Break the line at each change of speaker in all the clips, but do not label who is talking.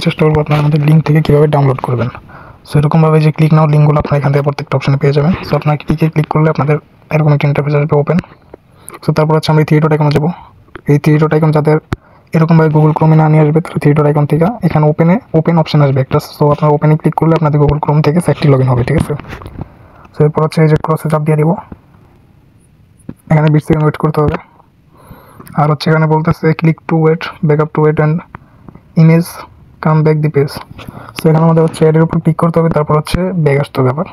চেষ্টা করবো আপনারা আমাদের লিঙ্ক থেকে কীভাবে ডাউনলোড করবেন। সো এরকমভাবে যে ক্লিক নাও লিঙ্কগুলো আপনারা এখান থেকে প্রত্যেকটা অপশনে পেয়ে যাবেন। সো আপনার ক্লিক করলে আপনাদের এরকম একটা ইন্টারফেস আসবে ওপেন। সো তারপর হচ্ছে আমরা এই থ্রি ডট আইকনে যাবো। এই থ্রি ডট আইকন যাদের এরকমভাবে গুগল ক্রোমে না নিয়ে আসবে, তাহলে থ্রি ডট আইকন থেকে এখানে ওপেন অপশন আসবে একটা। সো আপনার ওপেনে ক্লিক করলে আপনাদের গুগল ক্রোম থেকে সাইটটি লগ ইন হবে, ঠিক আছে। সো এরপর হচ্ছে এই যে ক্রসে চাপ দিয়ে দিব, এখানে 20 সেকেন্ড ওয়েট করতে হবে। আর হচ্ছে এখানে বলতেছে click to wait, backup to wait and image come back the page. So এখানে আমাদের হচ্ছে অ্যাডের উপর ক্লিক করতে হবে, তারপর হচ্ছে ব্যাক আসতে হবে আবার,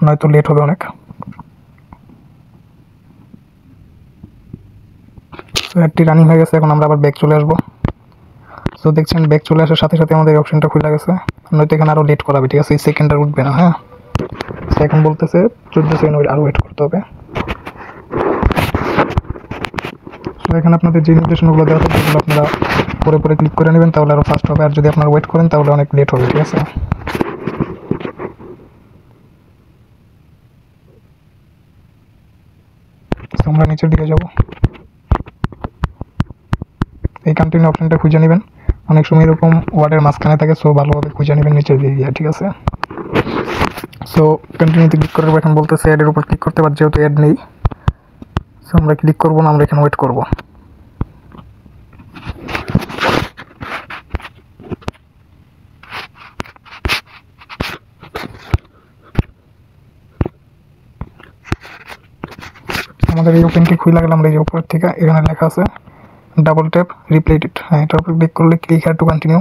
নয়তো লেট হবে অনেক। সো অ্যাডটি রানিং হয়ে গেছে, এখন আমরা আবার ব্যাক চলে আসবো। সো দেখছেন ব্যাক চলে আসার সাথে সাথে আমাদের এই অপশনটা খুলে গেছে, নয়তো এখানে আরও লেট করাবে, ঠিক আছে। এই সেকেন্ড আর উঠবে না, হ্যাঁ। সো এখন বলতেছে 14 সেকেন্ড আরও ওয়েট করতে হবে। সো এখানে আপনাদের যে নির্দেশনাগুলো দেওয়া থাকে সেগুলো আপনারা পরে পরে ক্লিক করে নেবেন, তাহলে আরও ফাস্ট হবে। আর যদি আপনারা ওয়েট করেন তাহলে অনেক লেট হবে, ঠিক আছে। আমরা নিচের দিকে যাব, এই কন্টিনিউ অপশনটা খুঁজে নেবেন। অনেক সময় এরকম ওয়ার্ডের মাঝখানে থাকে, সো ভালোভাবে খুঁজে নেবেন নিচের দিকে গিয়ে, ঠিক আছে। সো কন্টিনিউতে ক্লিক করার পর এখন বলতেছে অ্যাডের উপর ক্লিক করতে, পার যেহেতু অ্যাড নেই সো আমরা ক্লিক করবো না, আমরা এখানে ওয়েট করবো। আমাদের এই ওপেনটি খুলে গেলে আমরা এই যে উপর থেকে এখানে লেখা আছে ডাবল ট্যাপ রিপ্লেট ইট, হ্যাঁ এটার উপর ক্লিক করলে click had to continue.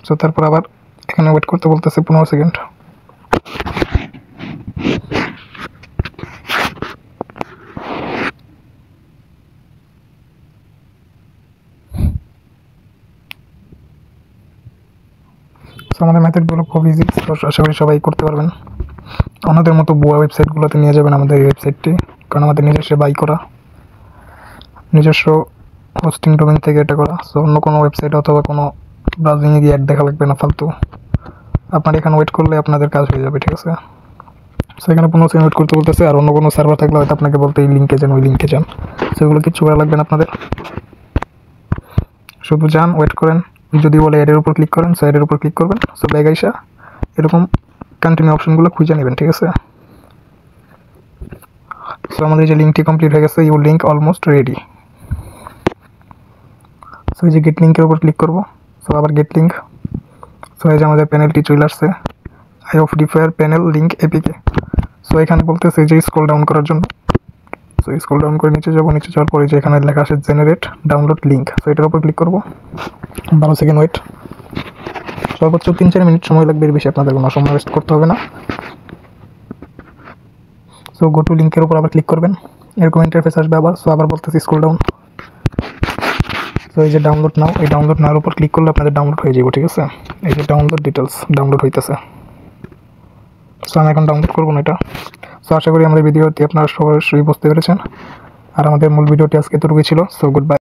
So তারপর আবার এখানে ওয়েট করতে বলতেছে 15 সেকেন্ড। সো আমাদের মেথডগুলো খুব ইজি, আশা করি সবাই করতে পারবেন। অন্যদের মতো ভুয়া ওয়েবসাইটগুলোতে নিয়ে যাবেন আমাদের এই ওয়েবসাইটটি, কারণ আমাদের নিজস্ব বাই করা, নিজস্ব হোস্টিং ডোমেন থেকে এটা করা। সো অন্য কোনো ওয়েবসাইট অথবা কোনো ব্রাউজিংয়ে গিয়ে অ্যাড দেখা লাগবে না ফালতু। আপনার এখানে ওয়েট করলে আপনাদের কাজ হয়ে যাবে, ঠিক আছে। সো এখানে 15 সেকেন্ড ওয়েট করতে বলতেছে। আর অন্য কোনো সার্ভার থাকলে হয়তো আপনাকে বলতে এই লিঙ্কে যান, ওই লিঙ্কে যান, সেগুলো কিছু করা লাগবে না আপনাদের। শুধু যান, ওয়েট করেন। যদি বলে অ্যাডের উপর ক্লিক করেন, সো অ্যাডের উপর ক্লিক করবেন। সো ব্যাগ আইসা এরকম কন্টিনিউ অপশনগুলো খুঁজে নেবেন, ঠিক আছে। সো আমাদের যে লিঙ্কটি কমপ্লিট হয়ে গেছে, your link almost ready. So এই যে গেট লিঙ্কের উপর ক্লিক করবো। সো আবার গেট লিঙ্ক। সো এই যে আমাদের প্যানেলটি চলে আসছে, eye of defire panel link APK. So এখানে বলতেছে যে স্ক্রল ডাউন করার জন্য। সো স্ক্রল ডাউন করে নিচে যাবো, নিচে যাওয়ার পরে যে এখানে লেখা আছে জেনারেট ডাউনলোড লিঙ্ক, সো এটার উপর ক্লিক করবো। 12 সেকেন্ড ওয়েট, সর্বোচ্চ 3-4 মিনিট সময় লাগবে, এর বেশি আপনাদের কোনো সময় ওয়েস্ট করতে হবে না। সো গো টু লিঙ্কের উপর আবার ক্লিক করবেন, এরকম ইন্টারফেস আসবে আবার। সো আবার বলতেছি স্ক্রল ডাউন। সো এই যে ডাউনলোড নাও, এই ডাউনলোড নাওয়ার উপর ক্লিক করলে আপনাদের ডাউনলোড হয়ে যাবে, ঠিক আছে। এই যে ডাউনলোড ডিটেলস ডাউনলোড হইতেছে। সো আমি এখন ডাউনলোড করবো না এটা। সো আশা করি আমাদের ভিডিওটি আপনারা সবাই বুঝতে পেরেছেন। আর আমাদের মূল ভিডিওটি আজকে এতটুকুই ছিল। So good bye.